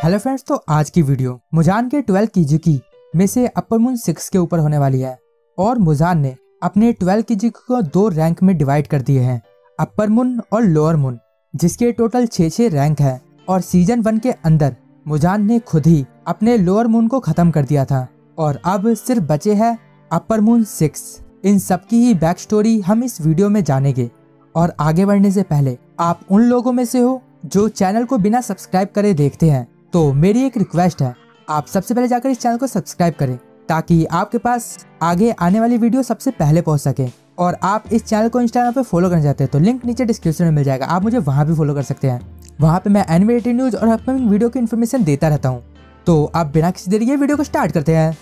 Hello friends, तो आज की वीडियो मुजान के 12 कीजुकी में से अपर मून 6 के ऊपर होने वाली है। और मुजान ने अपने 12 कीजुकी को 2 रैंक में डिवाइड कर दिए हैं, अपर मून और लोअर मून, जिसके टोटल 6 रैंक है। और सीजन 1 के अंदर मुजान ने खुद ही अपने लोअर मून को खत्म कर दिया था और अब सिर्फ बचे हैं अपर मून 6। इन सब की ही बैक स्टोरी हम इस वीडियो में जानेंगे। और आगे बढ़ने से पहले आप उन लोगों में से हो जो चैनल को बिना सब्सक्राइब करे देखते हैं, तो मेरी एक रिक्वेस्ट है, आप सबसे पहले जाकर इस चैनल को सब्सक्राइब करें ताकि आपके पास आगे आने वाली वीडियो सबसे पहले पहुंच सके। और आप इस चैनल को इंस्टाग्राम पे फॉलो करना चाहते हैं तो लिंक नीचे डिस्क्रिप्शन में मिल जाएगा, आप मुझे वहां भी फॉलो कर सकते हैं। वहां पे मैं एनिमेटेड न्यूज और अपकमिंग वीडियो की इन्फॉर्मेशन देता रहता हूँ। तो आप बिना किसी देरी के वीडियो को स्टार्ट करते हैं।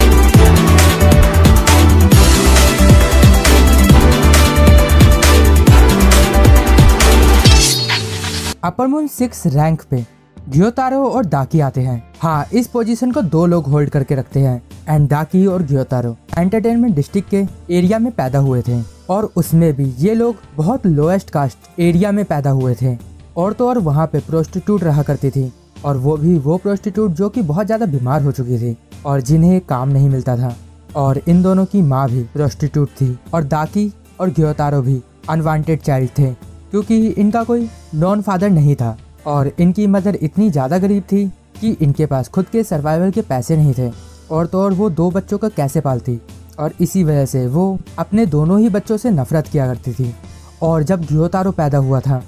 अपर मून 6 रैंक पे ग्योतारो और दाकी आते हैं। हाँ, इस पोजीशन को 2 लोग होल्ड करके रखते हैं। एंड दाकी और ग्योतारो एंटरटेनमेंट डिस्ट्रिक्ट के एरिया में पैदा हुए थे और उसमें भी ये लोग बहुत लोएस्ट कास्ट एरिया में पैदा हुए थे। और तो और वहाँ पे प्रोस्टिट्यूट रहा करती थी, और वो प्रोस्टिट्यूट जो कि बहुत ज्यादा बीमार हो चुकी थी और जिन्हें काम नहीं मिलता था। और इन दोनों की माँ भी प्रोस्टिट्यूट थी और दाकी और ग्योतारो भी अनवांटेड चाइल्ड थे, क्योंकि इनका कोई नॉन फादर नहीं था। और इनकी मदर इतनी ज़्यादा गरीब थी कि इनके पास खुद के सर्वाइवल के पैसे नहीं थे। और तो और वो 2 बच्चों को कैसे पालती, और इसी वजह से वो अपने दोनों ही बच्चों से नफरत किया करती थी। और जब ग्योतारो पैदा हुआ था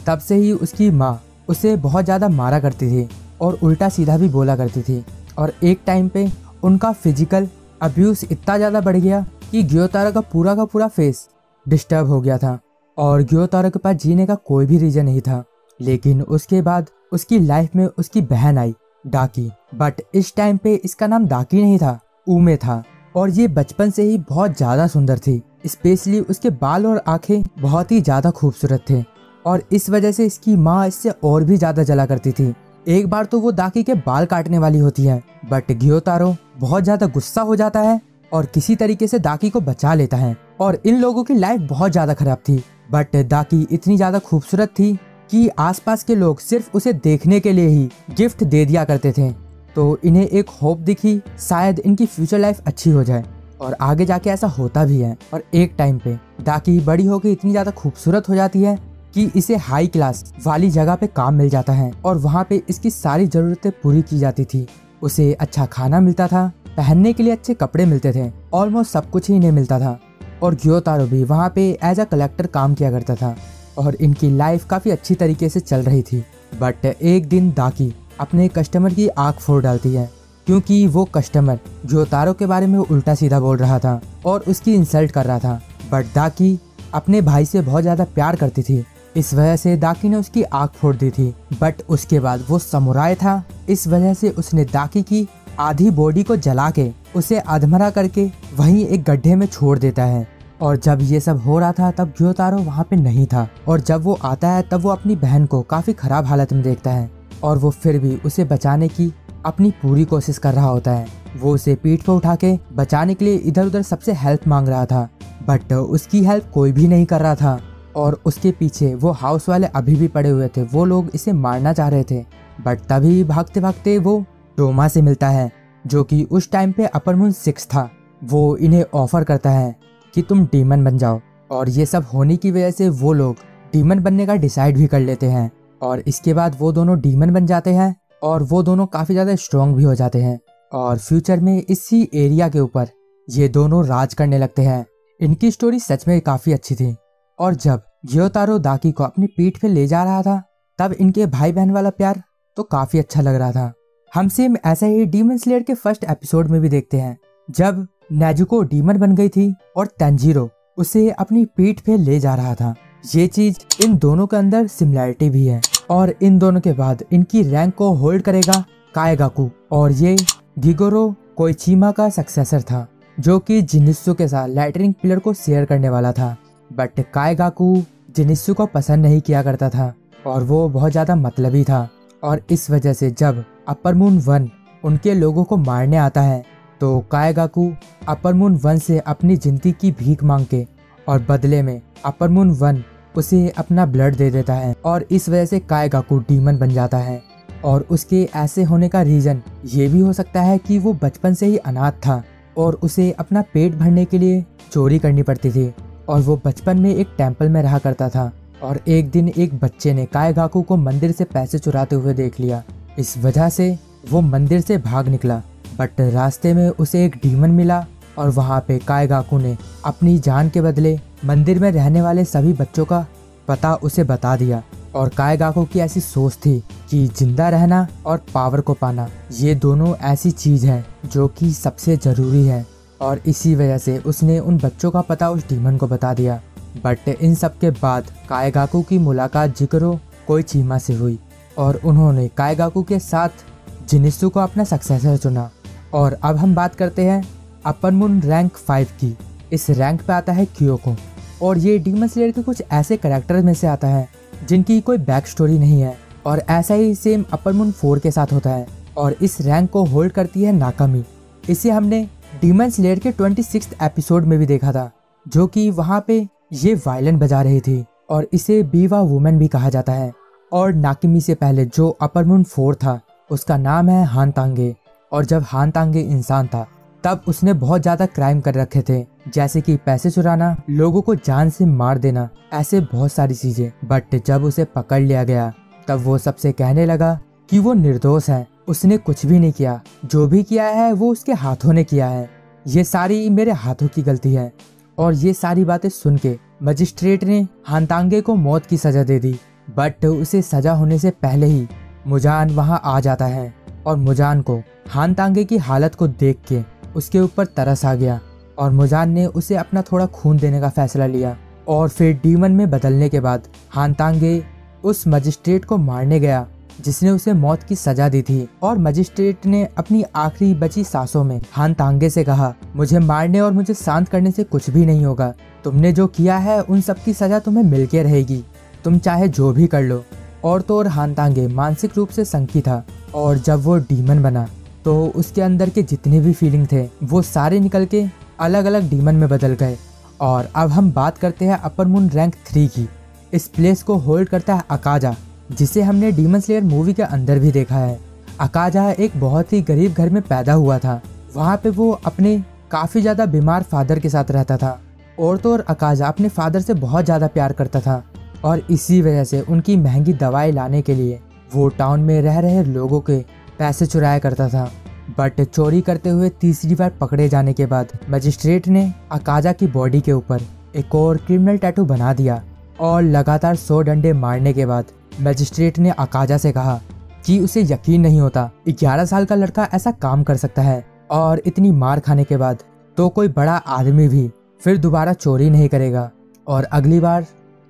तब से ही उसकी माँ उसे बहुत ज़्यादा मारा करती थी और उल्टा सीधा भी बोला करती थी। और एक टाइम पे उनका फिजिकल अब्यूज़ इतना ज़्यादा बढ़ गया कि ग्योतारो का पूरा फेस डिस्टर्ब हो गया था और ग्योतारो के पास जीने का कोई भी रीज़न नहीं था। लेकिन उसके बाद उसकी लाइफ में उसकी बहन आई दाकी, बट इस टाइम पे इसका नाम दाकी नहीं था, उमे था। और ये बचपन से ही बहुत ज़्यादा सुंदर थी, स्पेशली उसके बाल और आंखें बहुत ही ज़्यादा खूबसूरत थे। और इस वजह से इसकी माँ इससे और भी ज़्यादा जला करती थी। एक बार तो वो दाकी के बाल काटने वाली होती है, बट ग्योतारो बहुत ज़्यादा गुस्सा हो जाता है और किसी तरीके से दाकी को बचा लेता है। और इन लोगों की लाइफ बहुत ज़्यादा खराब थी, बट दाकी इतनी ज़्यादा खूबसूरत थी कि आसपास के लोग सिर्फ उसे देखने के लिए ही गिफ्ट दे दिया करते थे। तो इन्हें एक होप दिखी, शायद इनकी फ्यूचर लाइफ अच्छी हो जाए। और आगे जाके ऐसा होता भी है। और एक टाइम पे दाकी बड़ी होकर इतनी ज़्यादा खूबसूरत हो जाती है कि इसे हाई क्लास वाली जगह पे काम मिल जाता है और वहाँ पे इसकी सारी ज़रूरतें पूरी की जाती थी। उसे अच्छा खाना मिलता था, पहनने के लिए अच्छे कपड़े मिलते थे, ऑलमोस्ट सब कुछ ही इन्हें मिलता था। और ग्योतारो भी वहाँ पे एज अ कलेक्टर काम किया करता था और इनकी लाइफ काफ़ी अच्छी तरीके से चल रही थी। बट एक दिन दाकी अपने कस्टमर की आँख फोड़ डालती है, क्योंकि वो कस्टमर ग्योतारो के बारे में उल्टा सीधा बोल रहा था और उसकी इंसल्ट कर रहा था। बट दाकी अपने भाई से बहुत ज़्यादा प्यार करती थी, इस वजह से दाकी ने उसकी आँख फोड़ दी थी। बट उसके बाद वो समुराई था, इस वजह से उसने दाकी की आधी बॉडी को जला के उसे अधमरा करके वहीं एक गड्ढे में छोड़ देता है। और जब ये सब हो रहा था तब ग्योतारो वहाँ पे नहीं था। और जब वो आता है तब वो अपनी बहन को काफ़ी ख़राब हालत में देखता है और वो फिर भी उसे बचाने की अपनी पूरी कोशिश कर रहा होता है। वो उसे पीठ पर उठा के बचाने के लिए इधर उधर सबसे हेल्प मांग रहा था, बट उसकी हेल्प कोई भी नहीं कर रहा था। और उसके पीछे वो हाउस वाले अभी भी पड़े हुए थे, वो लोग इसे मारना चाह रहे थे। बट तभी भागते भागते वो टोमा से मिलता है, जो कि उस टाइम पे अपर मून 6 था। वो इन्हें ऑफर करता है कि तुम डीमन बन जाओ। और ये सब होने की वजह से वो लोग डीमन बनने का डिसाइड भी कर लेते हैं। और इसके बाद वो दोनों डीमन बन जाते हैं और वो दोनों काफ़ी ज़्यादा स्ट्रॉन्ग भी हो जाते हैं। और फ्यूचर में इसी एरिया के ऊपर ये दोनों राज करने लगते हैं। इनकी स्टोरी सच में काफ़ी अच्छी थी। और जब ग्योतारो दाकी को अपनी पीठ पे ले जा रहा था तब इनके भाई बहन वाला प्यार तो काफ़ी अच्छा लग रहा था। हम सेम ऐसा ही डीमन स्लेयर के फर्स्ट एपिसोड में भी देखते हैं, जब नेजुको डीमन बन गई थी और तंजीरो उसे अपनी पीठ पे ले जा रहा था। ये चीज इन दोनों के अंदर सिमिलैरिटी भी है। और इन दोनों के बाद इनकी रैंक को होल्ड करेगा काएगाकू, और ये गिगोरो कोइचिमा का सक्सेसर था, जो कि जिनित्सु के साथ लैटरिंग पिलर को शेयर करने वाला था। बट काएगाकू जिनित्सु को पसंद नहीं किया करता था और वो बहुत ज़्यादा मतलबी था। और इस वजह से जब अपर मून 1 उनके लोगों को मारने आता है तो काएगाकू अपर मून 1 से अपनी जिंदगी की भीख मांग के और बदले में अपर मून 1 उसे अपना ब्लड दे देता है। और इस वजह से काएगाकू डीमन बन जाता है। और उसके ऐसे होने का रीज़न ये भी हो सकता है कि वो बचपन से ही अनाथ था और उसे अपना पेट भरने के लिए चोरी करनी पड़ती थी और वो बचपन में एक टेम्पल में रहा करता था और एक दिन एक बच्चे ने कायगाकू को मंदिर से पैसे चुराते हुए देख लिया। इस वजह से वो मंदिर से भाग निकला, बट रास्ते में उसे एक डीमन मिला और वहाँ पे कायगाकू ने अपनी जान के बदले मंदिर में रहने वाले सभी बच्चों का पता उसे बता दिया। और कायगाकू की ऐसी सोच थी कि जिंदा रहना और पावर को पाना ये दोनों ऐसी चीज है जो कि सबसे जरूरी है, और इसी वजह से उसने उन बच्चों का पता उस डीमन को बता दिया। बट इन सब के बाद कायगाकू की मुलाकात जिक्रो कोइचिमा से हुई और उन्होंने कायगाकू के साथ जिनित्सु को अपना सक्सेसर चुना। और अब हम बात करते हैं अपर मून रैंक 5 की। इस रैंक पे आता है क्योको, और ये डीमन स्लेयर के कुछ ऐसे कैरेक्टर में से आता है जिनकी कोई बैक स्टोरी नहीं है, और ऐसा ही सेम अपर मून 4 के साथ होता है। और इस रैंक को होल्ड करती है नाकामी। इसे हमने डीमन स्लेयर के 26th एपिसोड में भी देखा था, जो कि वहाँ पे ये वायलिन बजा रही थी और इसे बीवा वुमेन भी कहा जाता है। और नाकामी से पहले जो अपर मून 4 था उसका नाम है हानतांगे, और जब हानतांगे इंसान था तब उसने बहुत ज्यादा क्राइम कर रखे थे, जैसे कि पैसे चुराना, लोगों को जान से मार देना, ऐसे बहुत सारी चीजें। बट जब उसे पकड़ लिया गया तब वो सबसे कहने लगा कि वो निर्दोष है, उसने कुछ भी नहीं किया, जो भी किया है वो उसके हाथों ने किया है, ये सारी मेरे हाथों की गलती है। और ये सारी बातें सुन के मजिस्ट्रेट ने हानतांगे को मौत की सजा दे दी। बट उसे सजा होने से पहले ही मुजान वहां आ जाता है और मुजान को हानतांगे की हालत को देख के उसके ऊपर तरस आ गया और मुजान ने उसे अपना थोड़ा खून देने का फैसला लिया। और फिर डीमन में बदलने के बाद हानतांगे उस मजिस्ट्रेट को मारने गया जिसने उसे मौत की सजा दी थी। और मजिस्ट्रेट ने अपनी आखिरी बची सांसों में हानतांगे से कहा, मुझे मारने और मुझे शांत करने से कुछ भी नहीं होगा, तुमने जो किया है उन सब की सजा तुम्हें मिलके रहेगी, तुम चाहे जो भी कर लो। और तो और हानतांगे मानसिक रूप से संकी था, और जब वो डीमन बना तो उसके अंदर के जितने भी फीलिंग थे वो सारे निकल के अलग अलग डीमन में बदल गए। और अब हम बात करते हैं अपर मून रैंक 3 की। इस प्लेस को होल्ड करता है अकाजा, जिसे हमने डीमन स्लेयर मूवी के अंदर भी देखा है। अकाजा एक बहुत ही गरीब घर में पैदा हुआ था, वहाँ पे वो अपने काफी ज्यादा बीमार फादर के साथ रहता था। और तो और अकाजा अपने फादर से बहुत ज्यादा प्यार करता था, और इसी वजह से उनकी महंगी दवाई लाने के लिए वो टाउन में रह रहे लोगों के पैसे चुराया करता था। बट चोरी करते हुए तीसरी बार पकड़े जाने के बाद मजिस्ट्रेट ने अकाजा की बॉडी के ऊपर एक और क्रिमिनल टैटू बना दिया। और लगातार 100 डंडे मारने के बाद मजिस्ट्रेट ने अकाजा से कहा कि उसे यकीन नहीं होता 11 साल का लड़का ऐसा काम कर सकता है, और इतनी मार खाने के बाद तो कोई बड़ा आदमी भी फिर दोबारा चोरी नहीं करेगा, और अगली बार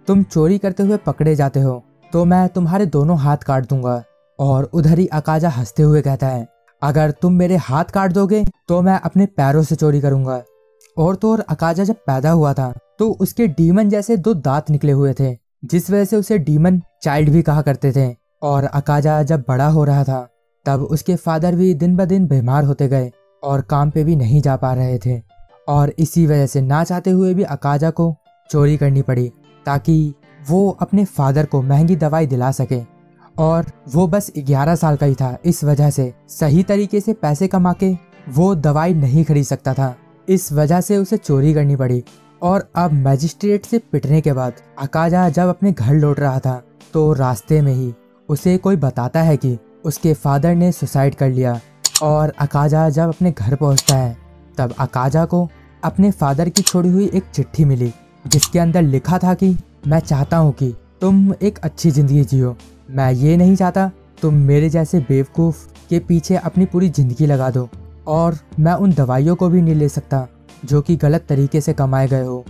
तुम चोरी करते हुए पकड़े जाते हो तो मैं तुम्हारे दोनों हाथ काट दूंगा। और उधर ही अकाजा हंसते हुए कहता है, अगर तुम मेरे हाथ काट दोगे तो मैं अपने पैरों से चोरी करूंगा। और तो और अकाजा जब पैदा हुआ था तो उसके डीमन जैसे 2 दांत निकले हुए थे, जिस वजह से उसे डीमन चाइल्ड भी कहा करते थे। और अकाजा जब बड़ा हो रहा था तब उसके फादर भी दिन ब दिन बीमार होते गए और काम पे भी नहीं जा पा रहे थे, और इसी वजह से ना चाहते हुए भी अकाजा को चोरी करनी पड़ी ताकि वो अपने फादर को महंगी दवाई दिला सके। और वो बस 11 साल का ही था, इस वजह से सही तरीके से पैसे कमा के वो दवाई नहीं खरीद सकता था, इस वजह से उसे चोरी करनी पड़ी। और अब मजिस्ट्रेट से पिटने के बाद अकाजा जब अपने घर लौट रहा था तो रास्ते में ही उसे कोई बताता है कि उसके फादर ने सुसाइड कर लिया। और अकाजा जब अपने घर पहुंचता है तब अकाजा को अपने फादर की छोड़ी हुई एक चिट्ठी मिली, जिसके अंदर लिखा था कि मैं चाहता हूँ कि तुम एक अच्छी जिंदगी जियो, मैं ये नहीं चाहता तुम मेरे जैसे बेवकूफ़ के पीछे अपनी पूरी ज़िंदगी लगा दो, और मैं उन दवाइयों को भी नहीं ले सकता जो कि गलत तरीके से कमाए गए हो।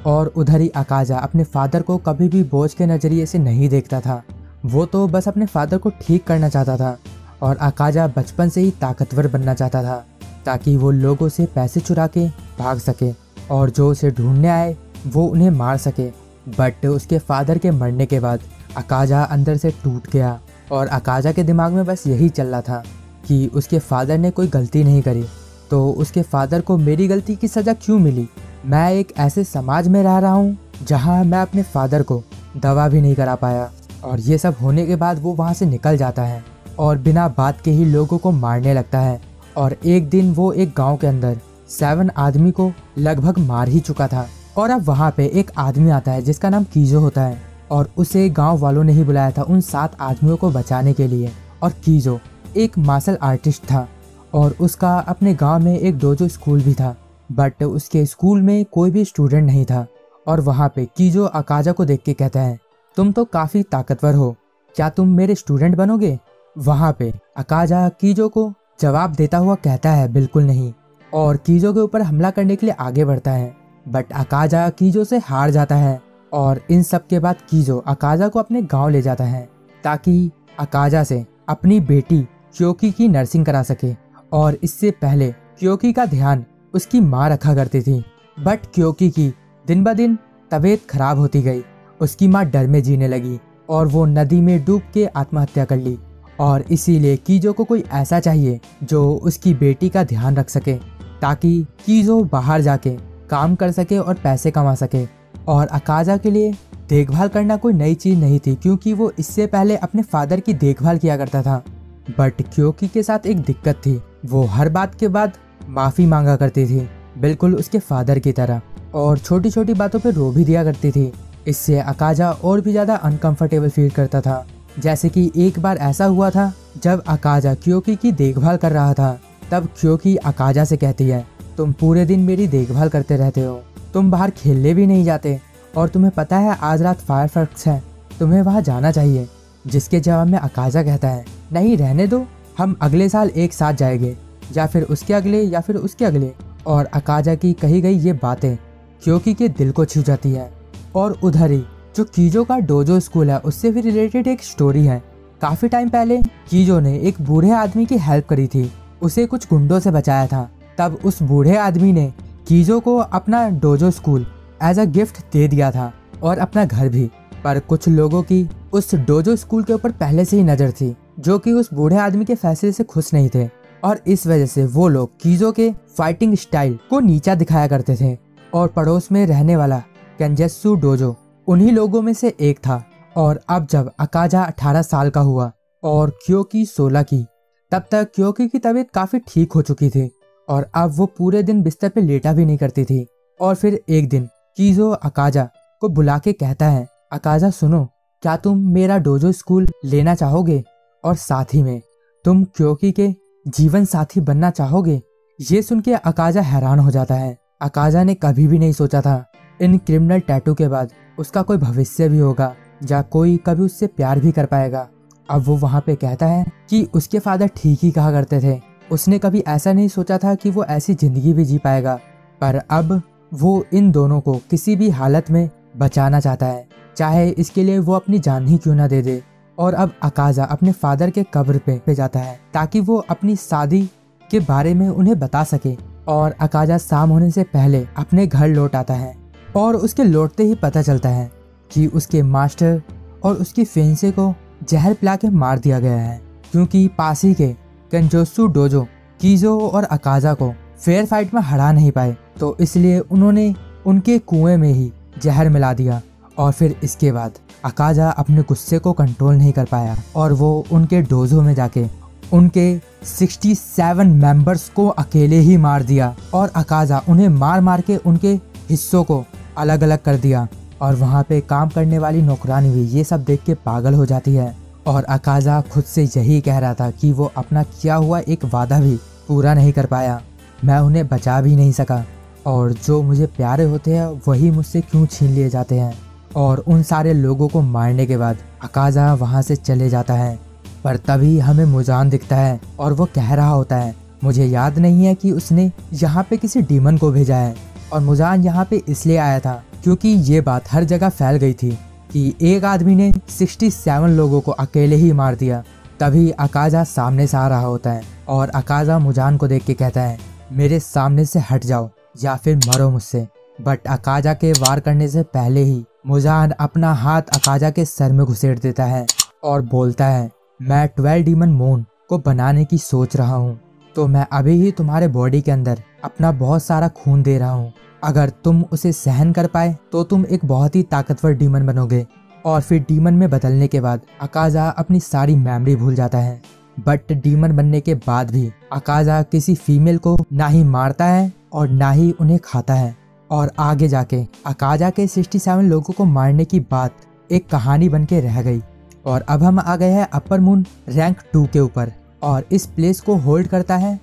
और उधर ही अकाजा अपने फादर को कभी भी बोझ के नज़रिए से नहीं देखता था, वो तो बस अपने फादर को ठीक करना चाहता था। और अकाजा बचपन से ही ताकतवर बनना चाहता था ताकि वो लोगों से पैसे चुरा के भाग सके और जो उसे ढूंढने आए वो उन्हें मार सके। बट उसके फादर के मरने के बाद अकाजा अंदर से टूट गया, और अकाजा के दिमाग में बस यही चल रहा था कि उसके फादर ने कोई गलती नहीं करी तो उसके फादर को मेरी गलती की सज़ा क्यों मिली। मैं एक ऐसे समाज में रह रहा हूँ जहाँ मैं अपने फादर को दवा भी नहीं करा पाया। और ये सब होने के बाद वो वहाँ से निकल जाता है और बिना बात के ही लोगों को मारने लगता है। और एक दिन वो एक गांव के अंदर 7 आदमी को लगभग मार ही चुका था। और अब वहाँ पे एक आदमी आता है जिसका नाम कीजो होता है और उसे गांव वालों ने ही बुलाया था उन 7 आदमियों को बचाने के लिए। और कीजो एक मार्शल आर्टिस्ट था और उसका अपने गांव में एक डोजो स्कूल भी था, बट उसके स्कूल में कोई भी स्टूडेंट नहीं था। और वहाँ पे कीजो अकाजा को देख के कहता है, तुम तो काफ़ी ताकतवर हो, क्या तुम मेरे स्टूडेंट बनोगे? वहाँ पे अकाजा कीजो को जवाब देता हुआ कहता है, बिल्कुल नहीं। और कीजो के ऊपर हमला करने के लिए आगे बढ़ता है, बट अकाजा कीजो से हार जाता है। और इन सब के बाद कीजो अकाजा को अपने गांव ले जाता है ताकि अकाजा से अपनी बेटी क्योकी की नर्सिंग करा सके। और इससे पहले क्योकी का ध्यान उसकी माँ रखा करती थी, बट क्योकी की दिन ब दिन तबीयत खराब होती गई। उसकी माँ डर में जीने लगी और वो नदी में डूब के आत्महत्या कर ली। और इसीलिए कीजो को कोई ऐसा चाहिए जो उसकी बेटी का ध्यान रख सके ताकि कीजो बाहर जाके काम कर सके और पैसे कमा सके। और अकाजा के लिए देखभाल करना कोई नई चीज़ नहीं थी क्योंकि वो इससे पहले अपने फादर की देखभाल किया करता था। बट क्योकी के साथ एक दिक्कत थी, वो हर बात के बाद माफ़ी मांगा करती थी, बिल्कुल उसके फादर की तरह, और छोटी छोटी बातों पे रो भी दिया करती थी। इससे अकाजा और भी ज़्यादा अनकंफर्टेबल फील करता था। जैसे कि एक बार ऐसा हुआ था जब अकाजा क्योकी की देखभाल कर रहा था, तब क्योकी अकाजा से कहती है, तुम पूरे दिन मेरी देखभाल करते रहते हो, तुम बाहर खेलने भी नहीं जाते, और तुम्हें पता है आज रात फायरवर्क्स है, तुम्हें वहाँ जाना चाहिए। जिसके जवाब में अकाजा कहता है, नहीं रहने दो, हम अगले साल एक साथ जाएंगे, या फिर उसके अगले या फिर उसके अगले। और अकाजा की कही गई ये बातें क्योकी के दिल को छू जाती है। और उधर ही जो कीजो का डोजो स्कूल है उससे भी रिलेटेड एक स्टोरी है। काफ़ी टाइम पहले कीजो ने एक बूढ़े आदमी की हेल्प करी थी, उसे कुछ गुंडों से बचाया था। तब उस बूढ़े आदमी ने कीजो को अपना dojo school as a gift दे दिया था और अपना घर भी। पर कुछ लोगों की उस डोजो स्कूल के ऊपर पहले से ही नज़र थी, जो कि उस बूढ़े आदमी के फैसले से खुश नहीं थे, और इस वजह से वो लोग कीजो के फाइटिंग स्टाइल को नीचा दिखाया करते थे। और पड़ोस में रहने वाला केंजेत्सु डोजो उन्हीं लोगों में से एक था। और अब जब अकाजा 18 साल का हुआ और क्योकी 16 की, तब तक क्योकी की तबीयत काफ़ी ठीक हो चुकी थी और अब वो पूरे दिन बिस्तर पे लेटा भी नहीं करती थी। और फिर एक दिन कीजो अकाजा को बुला के कहता है, अकाजा सुनो, क्या तुम मेरा डोजो स्कूल लेना चाहोगे और साथ ही में तुम क्योकी के जीवन साथी बनना चाहोगे? ये सुन के अकाजा हैरान हो जाता है। अकाजा ने कभी भी नहीं सोचा था इन क्रिमिनल टैटू के बाद उसका कोई भविष्य भी होगा या कोई कभी उससे प्यार भी कर पाएगा। अब वो वहाँ पे कहता है कि उसके फादर ठीक ही कहा करते थे, उसने कभी ऐसा नहीं सोचा था कि वो ऐसी जिंदगी भी जी पाएगा। पर अब वो इन दोनों को किसी भी हालत में बचाना चाहता है, चाहे इसके लिए वो अपनी जान ही क्यों ना दे दे। और अब अकाजा अपने फादर के कब्र पे जाता है ताकि वो अपनी शादी के बारे में उन्हें बता सके। और अकाजा शाम होने से पहले अपने घर लौट आता है और उसके लौटते ही पता चलता है कि उसके मास्टर और उसकी फियांसे को जहर पिला के मार दिया गया है, क्योंकि पास ही के केंजेत्सु डोजो कीजो और अकाजा को फेयर फाइट में हरा नहीं पाए, तो इसलिए उन्होंने उनके कुएं में ही जहर मिला दिया। और फिर इसके बाद अकाजा अपने गुस्से को कंट्रोल नहीं कर पाया और वो उनके डोजो में जाके उनके 67 मेंबर्स को अकेले ही मार दिया। और अकाजा उन्हें मार मार के उनके हिस्सों को अलग अलग कर दिया। और वहाँ पे काम करने वाली नौकरानी भी ये सब देख के पागल हो जाती है। और अकाजा खुद से यही कह रहा था कि वो अपना किया हुआ एक वादा भी पूरा नहीं कर पाया, मैं उन्हें बचा भी नहीं सका, और जो मुझे प्यारे होते हैं वही मुझसे क्यों छीन लिए जाते हैं। और उन सारे लोगों को मारने के बाद अकाजा वहाँ से चले जाता है। पर तभी हमें मुजान दिखता है और वो कह रहा होता है, मुझे याद नहीं है कि उसने यहाँ पे किसी डीमन को भेजा है, और मुजान यहाँ पे इसलिए आया था क्योंकि ये बात हर जगह फैल गई थी कि एक आदमी ने 67 लोगों को अकेले ही मार दिया। तभी अकाजा सामने से आ रहा होता है और अकाजा मुजान को देख के कहता है, मेरे सामने से हट जाओ या फिर मरो मुझसे। बट अकाजा के वार करने से पहले ही मुजान अपना हाथ अकाजा के सर में घुसेड़ देता है और बोलता है, मैं 12 डीमन मून को बनाने की सोच रहा हूँ, तो मैं अभी ही तुम्हारे बॉडी के अंदर अपना बहुत सारा खून दे रहा हूँ। अगर तुम उसे सहन कर पाए तो तुम एक बहुत ही ताकतवर डीमन बनोगे। और फिर डीमन में बदलने के बाद अकाजा अपनी सारी मेमोरी भूल जाता है बट डीमन बनने के बाद भी अकाजा किसी फीमेल को ना ही मारता है और ना ही उन्हें खाता है। और आगे जाके अकाजा के 67 लोगों को मारने की बात एक कहानी बन के रह गई। और अब हम आ गए हैं अपर मून रैंक 2 के ऊपर और इस प्लेस को होल्ड करता है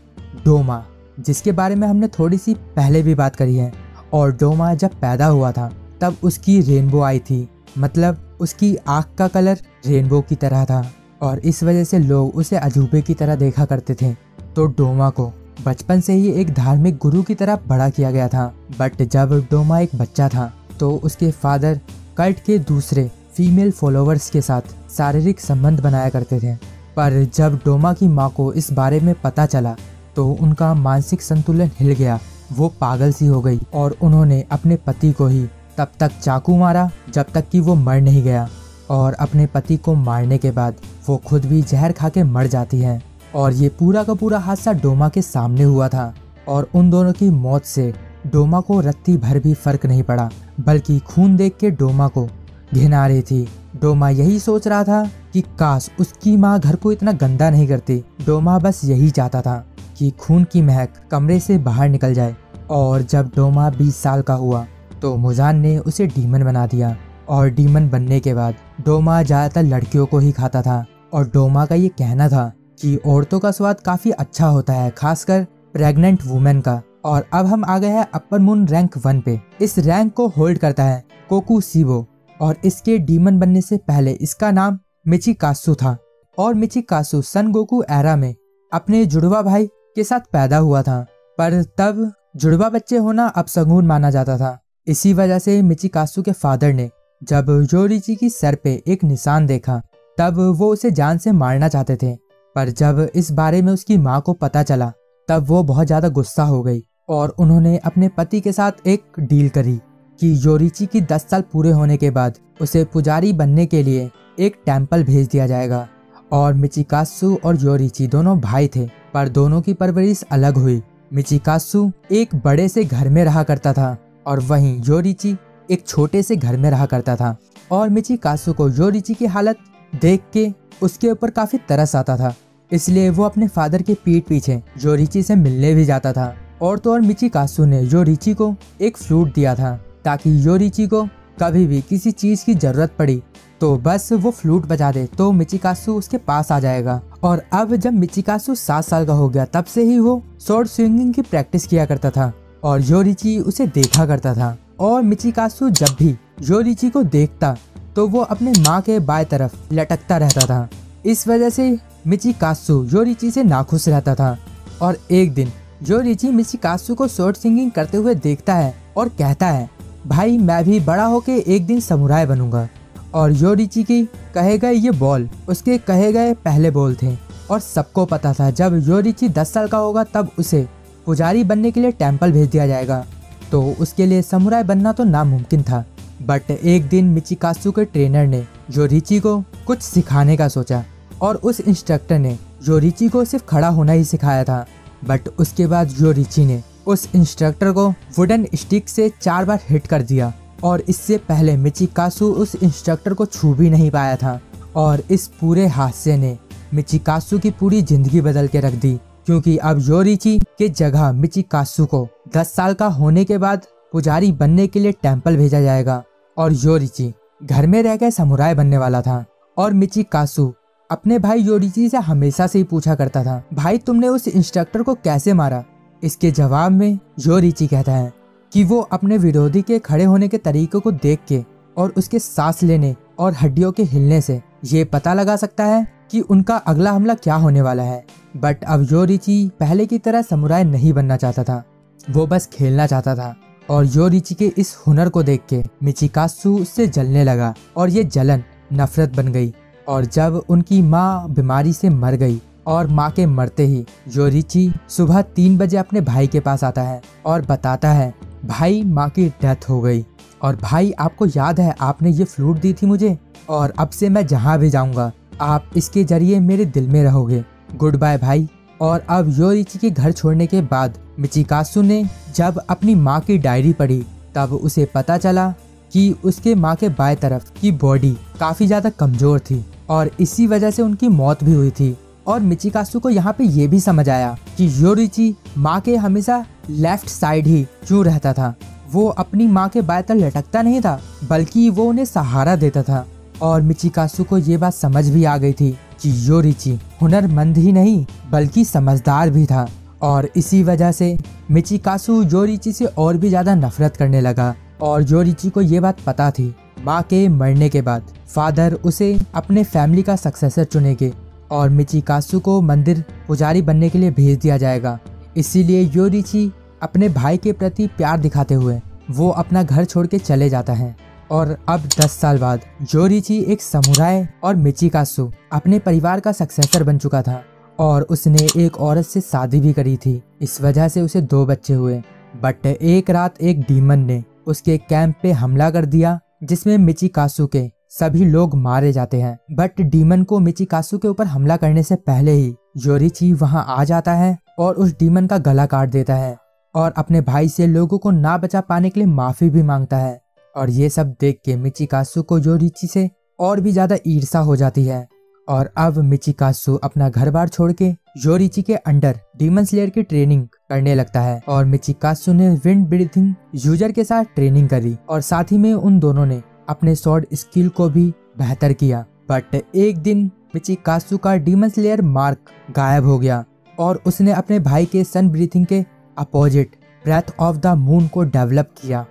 डोमा, जिसके बारे में हमने थोड़ी सी पहले भी बात करी है। और डोमा जब पैदा हुआ था तब उसकी रेनबो आई थी, मतलब उसकी आँख का कलर रेनबो की तरह था और इस वजह से लोग उसे अजूबे की तरह देखा करते थे। तो डोमा को बचपन से ही एक धार्मिक गुरु की तरह बड़ा किया गया था। बट जब डोमा एक बच्चा था तो उसके फादर कल्ट के दूसरे फीमेल फॉलोअर्स के साथ शारीरिक संबंध बनाया करते थे। पर जब डोमा की माँ को इस बारे में पता चला तो उनका मानसिक संतुलन हिल गया। वो पागल सी हो गई और उन्होंने अपने पति को ही तब तक चाकू मारा जब तक कि वो मर नहीं गया। और अपने पति को मारने के बाद वो खुद भी जहर खा के मर जाती है। और ये पूरा का पूरा हादसा डोमा के सामने हुआ था और उन दोनों की मौत से डोमा को रत्ती भर भी फर्क नहीं पड़ा, बल्कि खून देख के डोमा को घिना रही थी। डोमा यही सोच रहा था कि काश उसकी माँ घर को इतना गंदा नहीं करती। डोमा बस यही चाहता था कि खून की महक कमरे से बाहर निकल जाए। और जब डोमा 20 साल का हुआ तो मुजान ने उसे डीमन बना दिया। और डीमन बनने के बाद डोमा ज़्यादातर लड़कियों को ही खाता था। और डोमा का ये कहना था कि औरतों का स्वाद काफ़ी अच्छा होता है, खासकर प्रेग्नेंट वुमेन का। और अब हम आ गए हैं अपर मून रैंक 1 पे। इस रैंक को होल्ड करता है कोकुशिबो और इसके डीमन बनने से पहले इसका नाम मिचिकासु था। और मिचिकासु सन गोकू एरा में अपने जुड़वा भाई के साथ पैदा हुआ था, पर तब जुड़वा बच्चे होना अपशगुन माना जाता था। इसी वजह से मिचिकासु के फादर ने जब योरीची की सर पे एक निशान देखा तब वो उसे जान से मारना चाहते थे। पर जब इस बारे में उसकी माँ को पता चला तब वो बहुत ज़्यादा गुस्सा हो गई और उन्होंने अपने पति के साथ एक डील करी कि योरीची की 10 साल पूरे होने के बाद उसे पुजारी बनने के लिए एक टेम्पल भेज दिया जाएगा। और मिचिकासु और योरीची दोनों भाई थे, पर दोनों की परवरिश अलग हुई। मिचिकासु एक बड़े से घर में रहा करता था और वहीं योरीची एक छोटे से घर में रहा करता था। और मिचिकासु को योरीची की हालत देख के उसके ऊपर काफी तरस आता था, इसलिए वो अपने फादर के पीठ पीछे योरीची से मिलने भी जाता था। और तो और मिचिकासु ने योरीची को एक फ्लूट दिया था ताकि योरीची को कभी भी किसी चीज की जरूरत पड़ी तो बस वो फ्लूट बजा दे तो मिचिकासु उसके पास आ जाएगा। और अब जब मिचिकासु 7 साल का हो गया तब से ही वो स्वॉर्ड स्विंगिंग की प्रैक्टिस किया करता था और योरीची उसे देखा करता था। और मिचिकासु जब भी योरीची को देखता तो वो अपने माँ के बाएं तरफ लटकता रहता था। इस वजह से मिचिकासु योरीची से नाखुश रहता था। और एक दिन योरीची मिचिकासु को स्वॉर्ड स्विंगिंग करते हुए देखता है और कहता है, भाई मैं भी बड़ा होके एक दिन समुराई बनूंगा। और योरीची की कहे गए ये बॉल उसके कहे गए पहले बॉल थे। और सबको पता था जब योरीची 10 साल का होगा तब उसे पुजारी बनने के लिए टेम्पल भेज दिया जाएगा, तो उसके लिए समुराई बनना तो नामुमकिन था। बट एक दिन मिचिकासु के ट्रेनर ने योरीची को कुछ सिखाने का सोचा और उस इंस्ट्रक्टर ने योरीची को सिर्फ खड़ा होना ही सिखाया था। बट उसके बाद योरीची ने उस इंस्ट्रक्टर को वुडन स्टिक से 4 बार हिट कर दिया और इससे पहले मिचिकासु उस इंस्ट्रक्टर को छू भी नहीं पाया था। और इस पूरे हादसे ने मिचिकासु की पूरी जिंदगी बदल के रख दी, क्योंकि अब योरीची के जगह मिचिकासु को 10 साल का होने के बाद पुजारी बनने के लिए टेम्पल भेजा जाएगा। और योरीची घर में रह गए समुराई बनने वाला था। और मिचिकासु अपने भाई योरीची से हमेशा से ही पूछा करता था, भाई तुमने उस इंस्ट्रक्टर को कैसे मारा? इसके जवाब में योरीची कहता है कि वो अपने विरोधी के खड़े होने के तरीके को देख के और उसके सांस लेने और हड्डियों के हिलने से ये पता लगा सकता है कि उनका अगला हमला क्या होने वाला है। बट अब योरीची पहले की तरह समुराई नहीं बनना चाहता था, वो बस खेलना चाहता था। और योरीची के इस हुनर को देख के मिचिकासु उससे जलने लगा और ये जलन नफरत बन गई। और जब उनकी माँ बीमारी से मर गई और माँ के मरते ही योरीची सुबह 3 बजे अपने भाई के पास आता है और बताता है, भाई माँ की डेथ हो गई और भाई आपको याद है आपने ये फ्लूट दी थी मुझे और अब से मैं जहाँ भी जाऊँगा आप इसके जरिए मेरे दिल में रहोगे, गुड बाय भाई। और अब योरीची के घर छोड़ने के बाद मिचिकासु ने जब अपनी माँ की डायरी पढ़ी तब उसे पता चला कि उसके माँ के बाएं तरफ की बॉडी काफ़ी ज़्यादा कमज़ोर थी और इसी वजह से उनकी मौत भी हुई थी। और मिचिकासु को यहाँ पे ये भी समझ आया कि योरिची माँ के हमेशा लेफ्ट साइड ही क्यों रहता था। वो अपनी माँ के बाएं तरफ लटकता नहीं था, बल्कि वो उन्हें सहारा देता था। और मिचिकासु को ये बात समझ भी आ गई थी कि योरिची हुनरमंद ही नहीं बल्कि समझदार भी था। और इसी वजह से मिचिकासु योरिची से और भी ज्यादा नफरत करने लगा। और योरिची को ये बात पता थी माँ के मरने के बाद फादर उसे अपने फैमिली का सक्सेसर चुनेंगे और मिचिकासु को मंदिर पुजारी बनने के लिए भेज दिया जाएगा। इसीलिए योरिची अपने भाई के प्रति प्यार दिखाते हुए वो अपना घर छोड़ के चले जाता है। और अब 10 साल बाद योरिची एक समुराय और मिचिकासु अपने परिवार का सक्सेसर बन चुका था और उसने एक औरत से शादी भी करी थी। इस वजह से उसे 2 बच्चे हुए। बट एक रात एक डीमन ने उसके कैंप पे हमला कर दिया, जिसमें मिचिकासु के सभी लोग मारे जाते हैं। बट डीमन को मिचिकासु के ऊपर हमला करने से पहले ही योरिची वहां आ जाता है और उस डीमन का गला काट देता है और अपने भाई से लोगों को ना बचा पाने के लिए माफी भी मांगता है। और ये सब देख के मिचिकासु को योरिची से और भी ज्यादा ईर्ष्या हो जाती है। और अब मिचिकासु अपना घर बार छोड़ के योरिची के अंडर डीमन स्लेयर की ट्रेनिंग करने लगता है। और मिचिकासु ने विंड ब्रीथिंग यूजर के साथ ट्रेनिंग करी और साथ ही में उन दोनों ने अपने स्वॉर्ड स्किल को भी बेहतर किया। बट एक दिन मिचिकासु का डीमन स्लेयर मार्क गायब हो गया और उसने अपने भाई के सन ब्रीथिंग के opposite breath of the moon को डेवलप किया।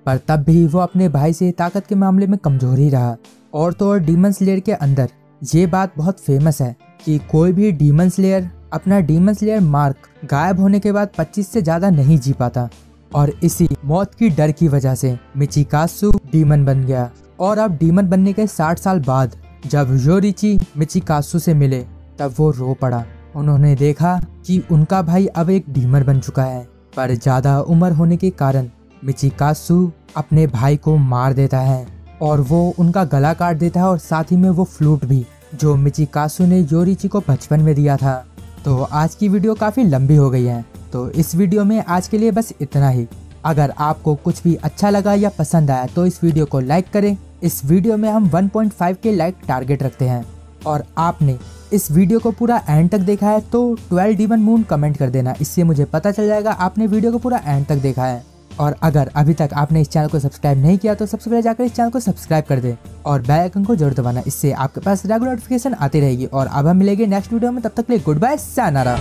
पर तब भी वो अपने भाई से ताकत के मामले में कमजोर ही रहा। और तो और डीमन स्लेयर के अंदर ये बात बहुत फेमस है कि कोई भी डीमन स्लेयर अपना डीमन स्लेयर मार्क गायब होने के बाद 25 से ज्यादा नहीं जी पाता। और इसी मौत की डर की वजह से मिचिकासु डीमन बन गया। और अब डीमन बनने के 60 साल बाद जब योरिची मिचिकासु से मिले तब वो रो पड़ा। उन्होंने देखा कि उनका भाई अब एक डीमन बन चुका है। पर ज्यादा उम्र होने के कारण मिचिकासु अपने भाई को मार देता है और वो उनका गला काट देता है और साथ ही में वो फ्लूट भी, जो मिचिकासु ने योरिची को बचपन में दिया था। तो आज की वीडियो काफी लंबी हो गई है, तो इस वीडियो में आज के लिए बस इतना ही। अगर आपको कुछ भी अच्छा लगा या पसंद आया तो इस वीडियो को लाइक करें। इस वीडियो में हम 1.5 के लाइक टारगेट रखते हैं। और आपने इस वीडियो को पूरा एंड तक देखा है तो 12 डीमन मून कमेंट कर देना, इससे मुझे पता चल जाएगा आपने वीडियो को पूरा एंड तक देखा है। और अगर अभी तक आपने इस चैनल को सब्सक्राइब नहीं किया तो सबसे पहले जाकर इस चैनल को सब्सक्राइब कर दे और बेल आइकन को जरूर दबाना, इससे आपके पास रेगुलर नोटिफिकेशन आती रहेगी। और अब हम मिलेंगे नेक्स्ट वीडियो में, तब तक के लिए गुड बाय, सायनारा।